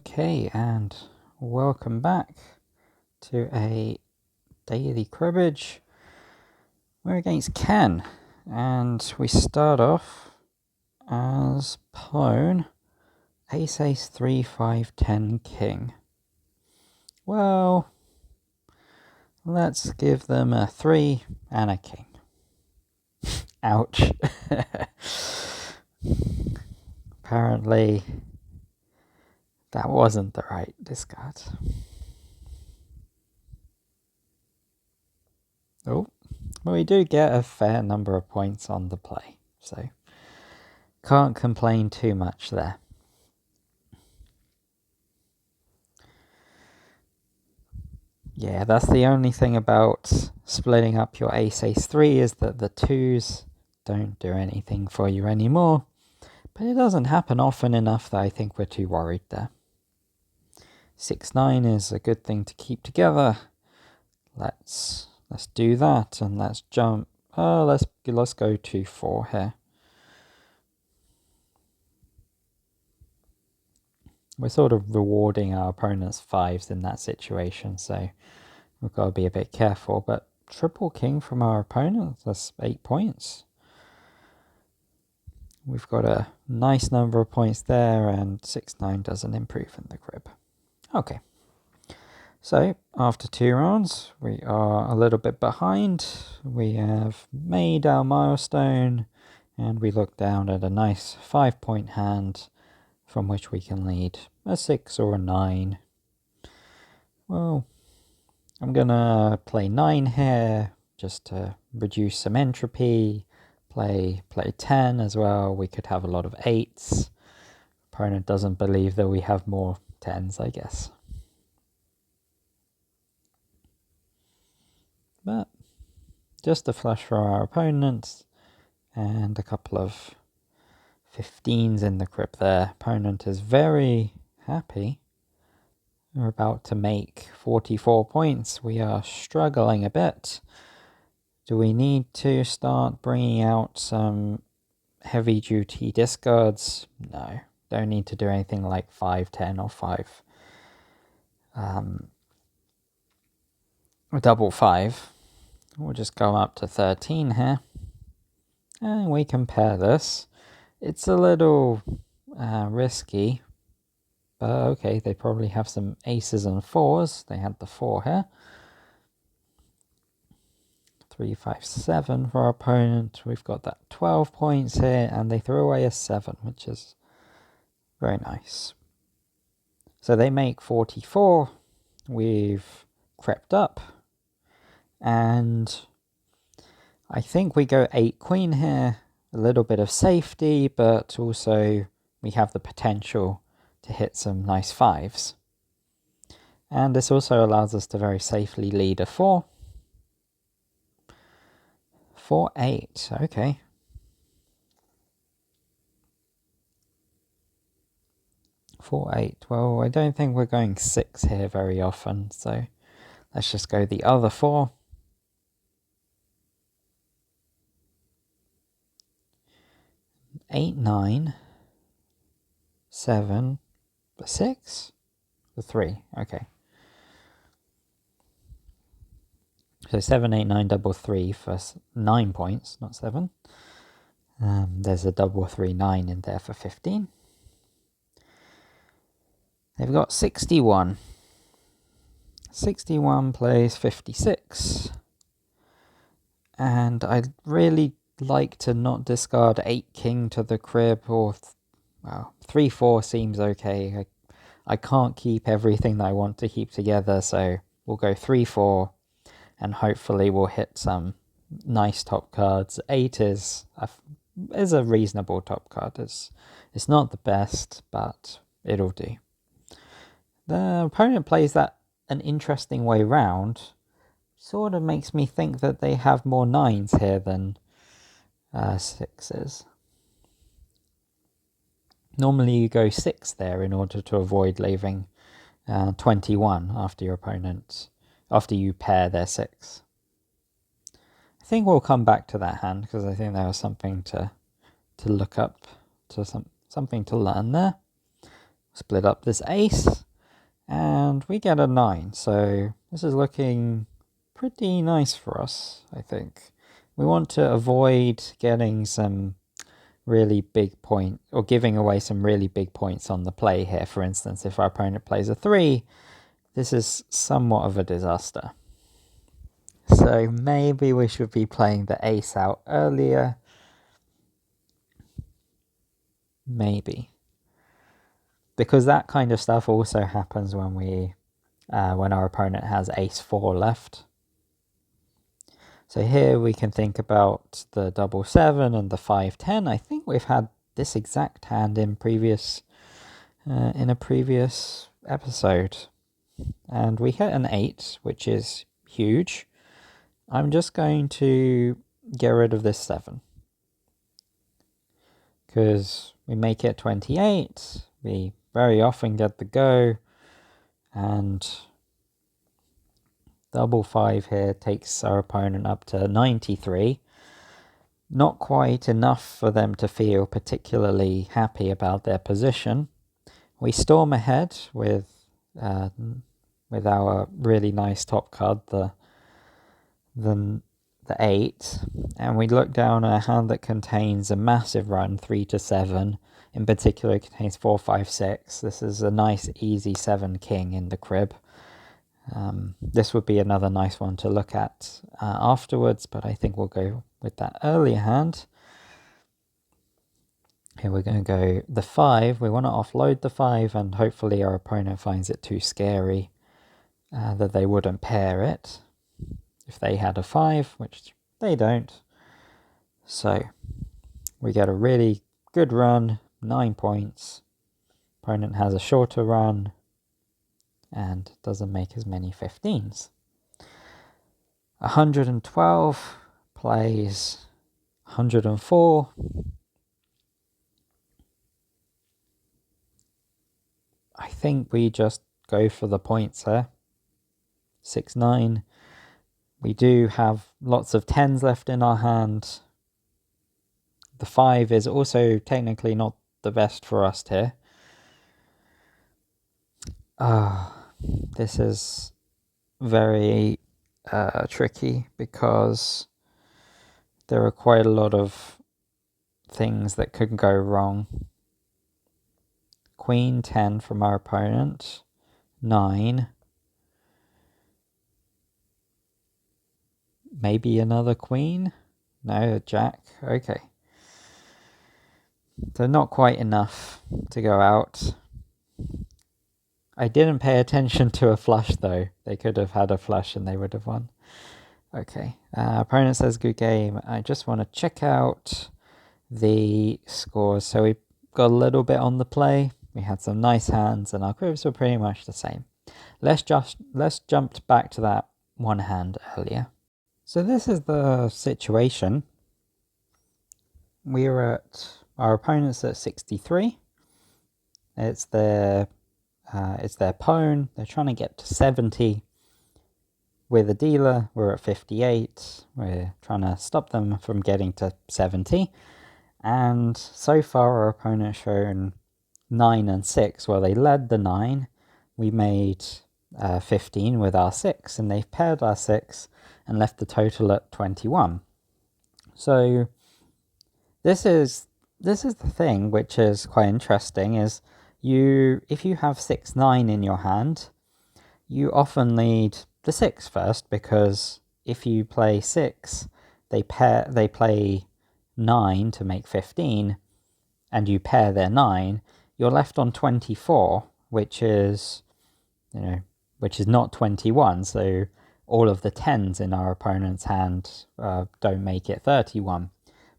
Okay, and welcome back to a daily cribbage. We're against Ken, and we start off as pawn, ace, ace, 3, 5, 10, king. Well, let's give them a 3 and a king. Ouch. Apparently, that wasn't the right discard. Oh, well, we do get a fair number of points on the play, so can't complain too much there. Yeah, that's the only thing about splitting up your ace, ace, 3 is that the 2s don't do anything for you anymore. But it doesn't happen often enough that I think we're too worried there. 6, 9 is a good thing to keep together. Let's do that, and let's jump. Let's go 2, 4 here. We're sort of rewarding our opponent's 5s in that situation, so we've got to be a bit careful. But triple king from our opponent, that's 8 points. We've got a nice number of points there, and 6, 9 doesn't improve in the crib. Okay. So, after 2 rounds, we are a little bit behind. We have made our milestone, and we look down at a nice 5-point hand from which we can lead a 6 or a 9. Well, I'm gonna play 9 here, just to reduce some entropy. Play 10 as well. We could have a lot of 8s. Opponent doesn't believe that we have more 10s, I guess. But just a flush for our opponent, and a couple of 15s in the crib there. Opponent is very happy. We're about to make 44 points. We are struggling a bit. Do we need to start bringing out some heavy-duty discards? No, don't need to do anything like 5, 10 or 5. Double 5. We'll just go up to 13 here. And we compare this. It's a little risky. But okay, they probably have some aces and 4s. They had the 4 here. 3, 5, 7 for our opponent. We've got that 12 points here, and they threw away a 7, which is very nice. So they make 44. We've crept up, and I think we go 8 queen here. A little bit of safety, but also we have the potential to hit some nice 5s. And this also allows us to very safely lead a 4. 4, 8, okay. Four, 8. Well, I don't think we're going 6 here very often, so let's just go the other 4. 8, 9, 7, 6, the 3, okay. So 7, 8, 9, double 3 for 9 points, not 7. There's a double 3, 9 in there for 15. They've got 61. 61 plays 56. And I'd really like to not discard 8 king to the crib, or well, 3, 4 seems okay. I can't keep everything that I want to keep together, so we'll go 3, 4, and hopefully we'll hit some nice top cards. 8 is a reasonable top card. It's not the best, but it'll do. The opponent plays that an interesting way round. Sort of makes me think that they have more 9s here than 6s. Normally you go 6 there in order to avoid leaving 21 after you pair their 6. I think we'll come back to that hand because I think there was something to look up, to something to learn there. split up this ace, and we get a 9. So this is looking pretty nice for us, I think. We want to avoid getting some really big point, or giving away some really big points on the play here. For instance, if our opponent plays a 3, this is somewhat of a disaster. So maybe we should be playing the ace out earlier. Maybe. Because that kind of stuff also happens when our opponent has ace 4 left. So here we can think about the double 7 and the 5-10. I think we've had this exact hand in a previous episode. And we hit an 8, which is huge. I'm just going to get rid of this 7. Because we make it 28. We very often get the go. And double 5 here takes our opponent up to 93. Not quite enough for them to feel particularly happy about their position. We storm ahead with our really nice top card, the 8, and we look down a hand that contains a massive run, 3 to 7. In particular, it contains 4, 5, 6. This is a nice easy 7 king in the crib. This would be another nice one to look at afterwards, but I think we'll go with that earlier hand. Here we're going to go the 5. We want to offload the 5, and hopefully our opponent finds it too scary that they wouldn't pair it if they had a 5, which they don't. So we get a really good run, 9 points. Opponent has a shorter run and doesn't make as many 15s. 112 plays 104. I think we just go for the points here. 6-9. We do have lots of 10s left in our hand. The 5 is also technically not the best for us here. This is very tricky because there are quite a lot of things that could go wrong. Queen 10 from our opponent. 9. Maybe another queen? No, a jack. Okay. So not quite enough to go out. I didn't pay attention to a flush though. They could have had a flush and they would have won. Okay. Opponent says good game. I just want to check out the scores. So we got a little bit on the play. We had some nice hands and our cribs were pretty much the same. Let's jump back to that one hand earlier. So this is the our opponent's at 63. It's their pawn. They're trying to get to 70. We're the dealer. We're at 58. We're trying to stop them from getting to 70. And so far our opponent's shown 9 and 6. Well, they led the 9. We made 15 with our 6, and they've paired our 6 and left the total at 21. So this is the thing which is quite interesting, is if you have 6-9 in your hand, you often lead the 6 first, because if you play 6, they play 9 to make 15, and you pair their 9, you're left on 24, which is not 21. So all of the 10s in our opponent's hand don't make it 31.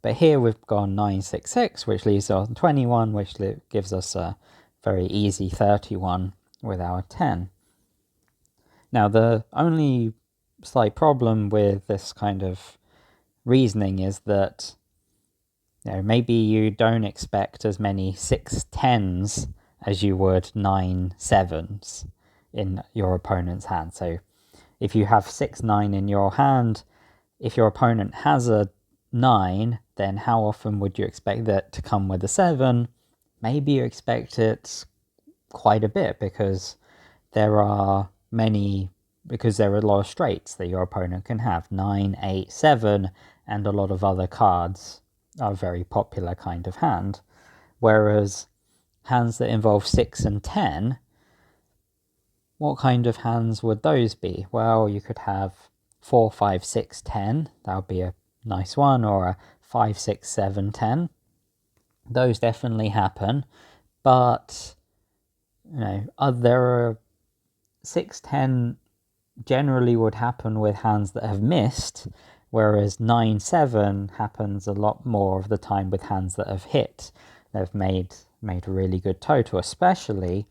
But here we've gone 9-6-6, which leaves us on 21, which gives us a very easy 31 with our 10. Now, the only slight problem with this kind of reasoning is that maybe you don't expect as many 6-10s as you would 9-7s in your opponent's hand. So if you have 6-9 in your hand, if your opponent has a 9, then how often would you expect that to come with a 7? Maybe you expect it quite a bit because there are a lot of straights that your opponent can have. 9, 8, 7, and a lot of other cards are a very popular kind of hand. Whereas hands that involve 6 and 10, what kind of hands would those be? Well, you could have 4, 5, 6, 10. That would be a nice one, or a 5, 6, 7, 10. Those definitely happen, but there are 6, 10 generally would happen with hands that have missed, whereas 9, 7 happens a lot more of the time with hands that have hit. They've made a really good total, especially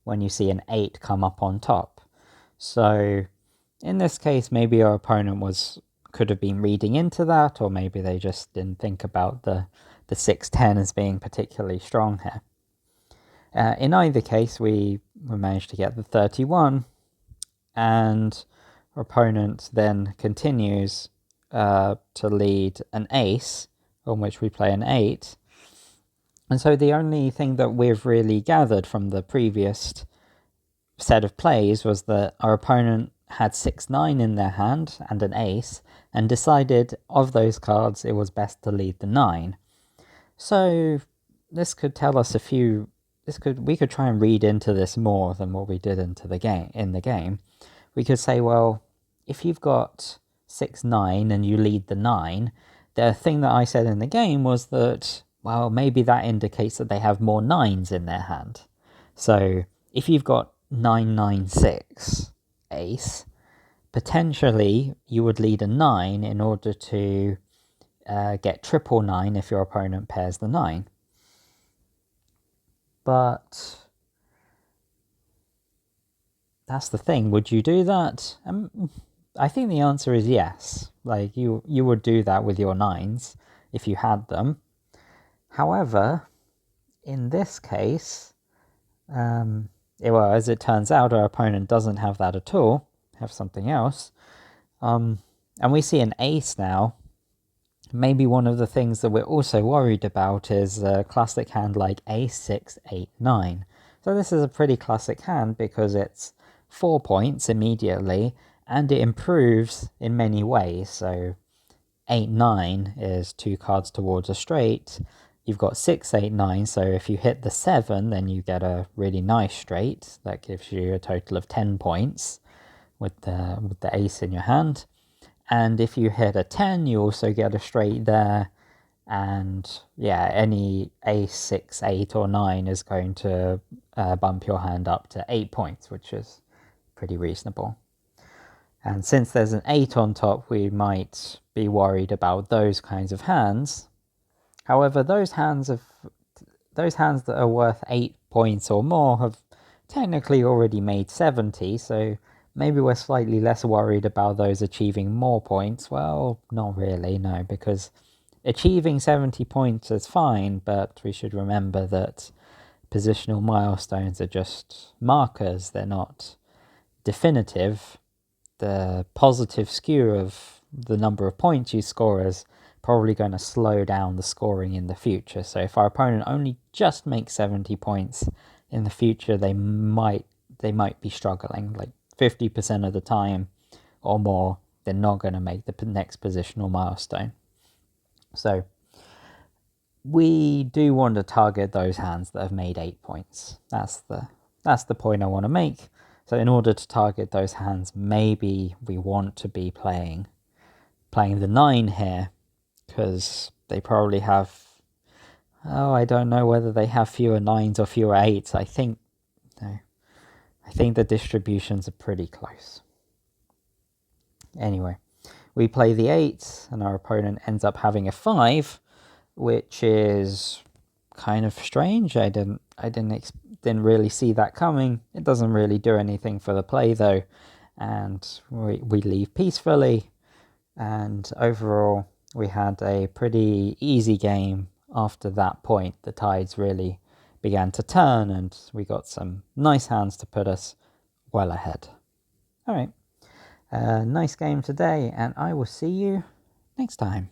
when you see an 8 come up on top. So in this case, maybe your opponent could have been reading into that, or maybe they just didn't think about the 6, 10 as being particularly strong here. In either case, we managed to get the 31, and our opponent then continues to lead an ace, on which we play an 8. And so the only thing that we've really gathered from the previous set of plays was that our opponent had 6, 9 in their hand and an ace, and decided of those cards it was best to lead the 9. So this could tell us we could try and read into this more than what we did in the game. We could say, well, if you've got 6, 9 and you lead the 9, the thing that I said in the game was that, well, maybe that indicates that they have more 9s in their hand. So if you've got 9, 9, 6 ace, potentially you would lead a 9 in order to get triple 9 if your opponent pairs the 9. But that's the thing. Would you do that? I think the answer is yes. Like you would do that with your 9s if you had them. However, in this case, as it turns out, our opponent doesn't have that at all. Have something else. And we see an ace now. Maybe one of the things that we're also worried about is a classic hand like ace, 6, 8, 9. So this is a pretty classic hand because it's 4 points immediately, and it improves in many ways. So 8, 9 is 2 cards towards a straight. You've got 6, 8, 9, so if you hit the 7, then you get a really nice straight. That gives you a total of 10 points with the ace in your hand. And if you hit a 10, you also get a straight there. And yeah, any ace, 6, 8, or 9 is going to bump your hand up to 8 points, which is pretty reasonable. And since there's an 8 on top, we might be worried about those kinds of hands. However, those hands that are worth 8 points or more have technically already made 70, so maybe we're slightly less worried about those achieving more points. Well, not really, no, because achieving 70 points is fine, but we should remember that positional milestones are just markers. They're not definitive. The positive skew of the number of points you score is probably going to slow down the scoring in the future. So if our opponent only just makes 70 points in the future, they might be struggling. Like 50% of the time or more, they're not going to make the next positional milestone. So we do want to target those hands that have made 8 points. That's the point I want to make. So in order to target those hands, maybe we want to be playing the 9 here, because they probably have, I don't know whether they have fewer 9s or fewer 8s. I think the distributions are pretty close. Anyway, we play the 8, and our opponent ends up having a 5, which is kind of strange. I didn't really see that coming. It doesn't really do anything for the play though, and we leave peacefully. And overall, we had a pretty easy game after that point. The tides really began to turn, and we got some nice hands to put us well ahead. All right, nice game today, and I will see you next time.